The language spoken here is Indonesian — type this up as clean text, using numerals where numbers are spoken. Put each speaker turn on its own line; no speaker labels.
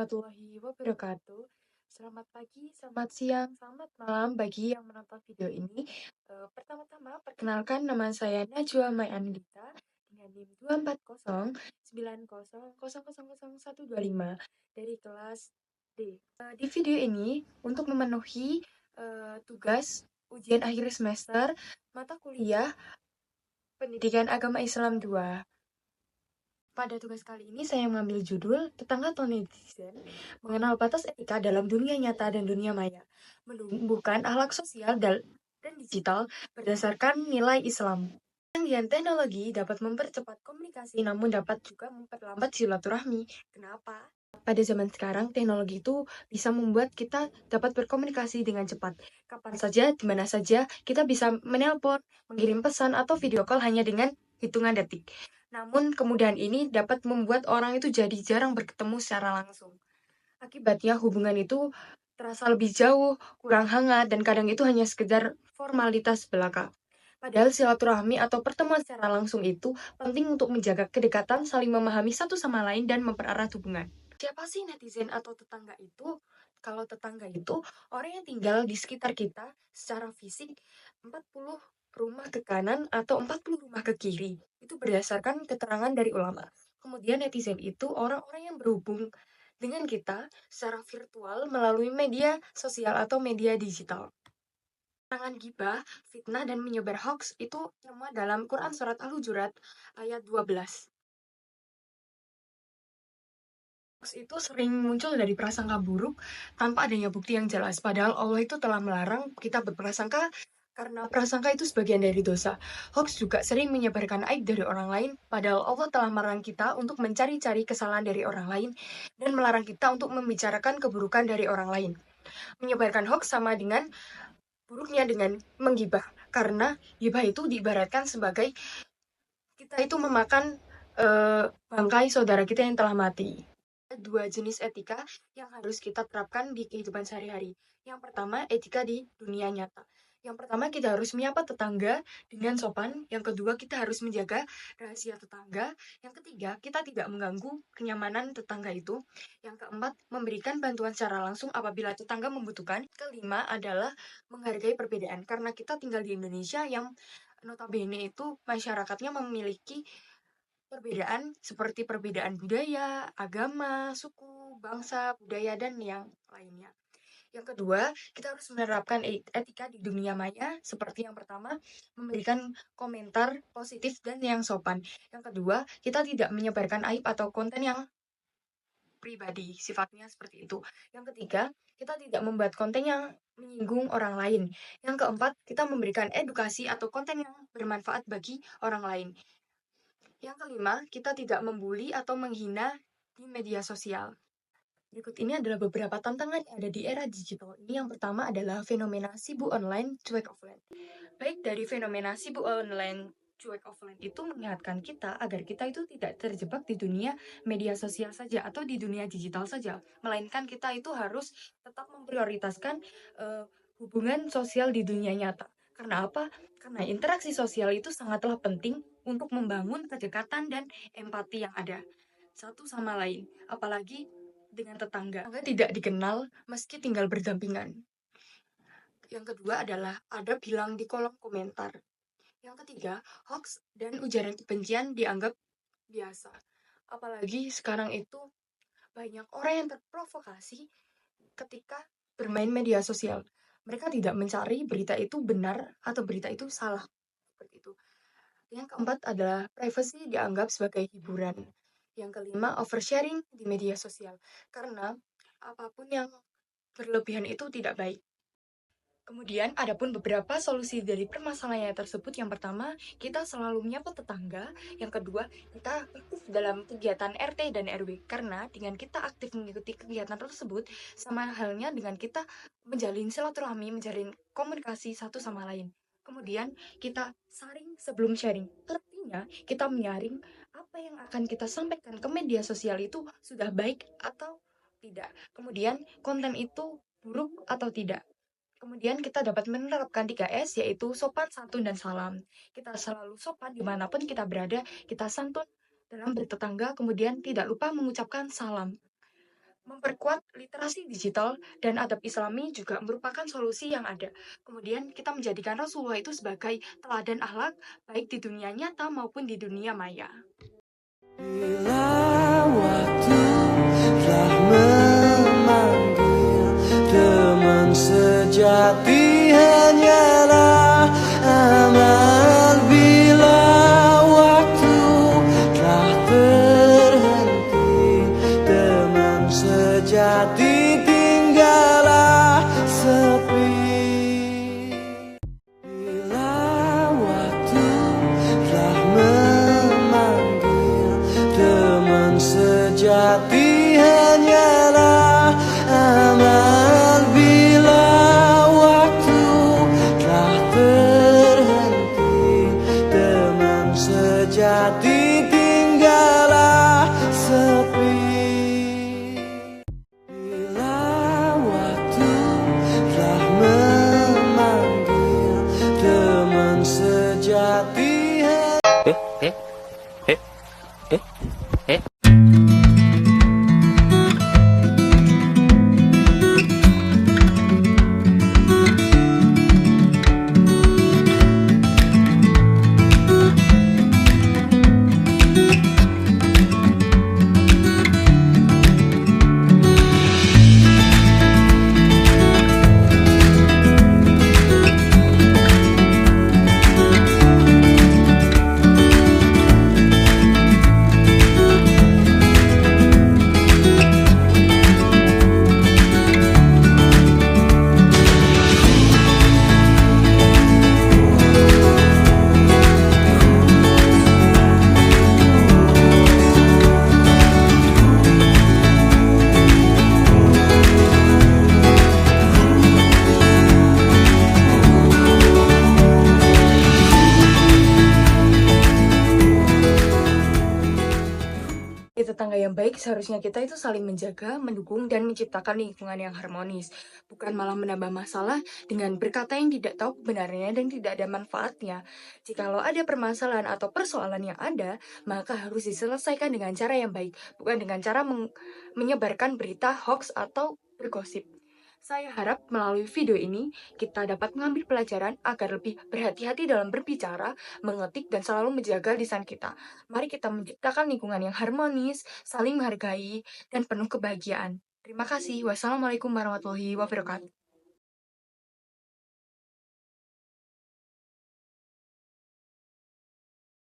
warahmatullahi wabarakatuh. Selamat pagi, selamat siang, selamat malam bagi yang menonton video ini. Pertama-tama, perkenalkan nama saya Najwa Mai Anindita dengan NIM 2409000000125 dari kelas D. Di video ini, untuk memenuhi tugas ujian akhir semester mata kuliah Pendidikan Agama Islam 2. Pada tugas kali ini saya mengambil judul Tetangga atau Netizen, mengenal batas etika dalam dunia nyata dan dunia maya, menumbuhkan akhlak sosial dan digital berdasarkan nilai Islam. Kecanggihan teknologi dapat mempercepat komunikasi namun dapat juga memperlambat silaturahmi. Kenapa? Pada zaman sekarang, teknologi itu bisa membuat kita dapat berkomunikasi dengan cepat. Kapan saja, di mana saja, kita bisa menelpon, mengirim pesan, atau video call hanya dengan hitungan detik. Namun, kemudahan ini dapat membuat orang itu jadi jarang bertemu secara langsung. Akibatnya, hubungan itu terasa lebih jauh, kurang hangat, dan kadang itu hanya sekedar formalitas belaka. Padahal silaturahmi atau pertemuan secara langsung itu penting untuk menjaga kedekatan, saling memahami satu sama lain, dan mempererat hubungan. Siapa sih netizen atau tetangga itu? Kalau tetangga itu orang yang tinggal di sekitar kita secara fisik 40 rumah ke kanan atau 40 rumah ke kiri. Itu berdasarkan keterangan dari ulama. Kemudian netizen itu orang-orang yang berhubung dengan kita secara virtual melalui media sosial atau media digital. Larangan gibah, fitnah, dan menyebar hoax itu termuat dalam Quran Surat Al-Hujurat ayat 12. Hoax itu sering muncul dari prasangka buruk tanpa adanya bukti yang jelas. Padahal Allah itu telah melarang kita berprasangka karena prasangka itu sebagian dari dosa. Hoax juga sering menyebarkan aib dari orang lain, padahal Allah telah melarang kita untuk mencari-cari kesalahan dari orang lain dan melarang kita untuk membicarakan keburukan dari orang lain. Menyebarkan hoax sama dengan buruknya dengan menggibah, karena gibah itu diibaratkan sebagai kita itu memakan bangkai saudara kita yang telah mati. Dua jenis etika yang harus kita terapkan di kehidupan sehari-hari. Yang pertama, etika di dunia nyata. Yang pertama, kita harus menyapa tetangga dengan sopan. Yang kedua, kita harus menjaga rahasia tetangga. Yang ketiga, kita tidak mengganggu kenyamanan tetangga itu. Yang keempat, memberikan bantuan secara langsung apabila tetangga membutuhkan. Kelima adalah menghargai perbedaan. Karena kita tinggal di Indonesia yang notabene itu masyarakatnya memiliki perbedaan seperti perbedaan budaya, agama, suku, bangsa, budaya, dan yang lainnya. Yang kedua, kita harus menerapkan etika di dunia maya, seperti yang pertama, memberikan komentar positif dan yang sopan. Yang kedua, kita tidak menyebarkan aib atau konten yang pribadi, sifatnya seperti itu. Yang ketiga, kita tidak membuat konten yang menyinggung orang lain. Yang keempat, kita memberikan edukasi atau konten yang bermanfaat bagi orang lain. Yang kelima, kita tidak membuli atau menghina di media sosial. Berikut ini adalah beberapa tantangan yang ada di era digital. Ini yang pertama adalah fenomena sibuk online, cuek offline. Baik dari fenomena sibuk online, cuek offline itu mengingatkan kita agar kita itu tidak terjebak di dunia media sosial saja atau di dunia digital saja. Melainkan kita itu harus tetap memprioritaskan hubungan sosial di dunia nyata. Karena apa? Karena interaksi sosial itu sangatlah penting untuk membangun kedekatan dan empati yang ada satu sama lain. Apalagi dengan tetangga. Tetangga tidak dikenal meski tinggal berdampingan. Yang kedua adalah adab hilang di kolom komentar. Yang ketiga, hoax dan ujaran kebencian dianggap biasa. Apalagi sekarang itu banyak orang yang terprovokasi ketika bermain media sosial. Mereka tidak mencari berita itu benar atau berita itu salah. Seperti itu. Yang keempat adalah privacy dianggap sebagai hiburan. Yang kelima, oversharing di media sosial. Karena apapun yang berlebihan itu tidak baik. Kemudian, adapun beberapa solusi dari permasalahan tersebut. Yang pertama, kita selalu menyapa tetangga. Yang kedua, kita aktif dalam kegiatan RT dan RW. Karena dengan kita aktif mengikuti kegiatan tersebut, sama halnya dengan kita menjalin silaturahmi, menjalin komunikasi satu sama lain. Kemudian, kita saring sebelum sharing. Artinya, kita menyaring apa yang akan kita sampaikan ke media sosial itu sudah baik atau tidak. Kemudian, konten itu buruk atau tidak. Kemudian kita dapat menerapkan 3S, yaitu sopan, santun, dan salam. Kita selalu sopan dimanapun kita berada, kita santun dalam bertetangga, kemudian tidak lupa mengucapkan salam. Memperkuat literasi digital dan adab Islami juga merupakan solusi yang ada. Kemudian kita menjadikan Rasulullah itu sebagai teladan akhlak baik di dunia nyata maupun di dunia maya.
Bila waktu telah memanggil, teman sejati hanyalah amal. Bila waktu telah terhenti, teman sejati tinggallah sepi. Bila waktu telah memanggil, teman sejati hanyalah amal. Bila waktu telah terhenti, teman sejati tinggallah sepi. Bila waktu telah memanggil, teman sejati.
Di tetangga yang baik seharusnya kita itu saling menjaga, mendukung, dan menciptakan lingkungan yang harmonis. Bukan malah menambah masalah dengan berkata yang tidak tahu kebenarannya dan tidak ada manfaatnya. Jikalau ada permasalahan atau persoalan yang ada, maka harus diselesaikan dengan cara yang baik, bukan dengan cara menyebarkan berita hoax atau bergosip. Saya harap melalui video ini kita dapat mengambil pelajaran agar lebih berhati-hati dalam berbicara, mengetik, dan selalu menjaga lisan kita. Mari kita menciptakan lingkungan yang harmonis, saling menghargai, dan penuh kebahagiaan. Terima kasih. Wassalamualaikum warahmatullahi wabarakatuh.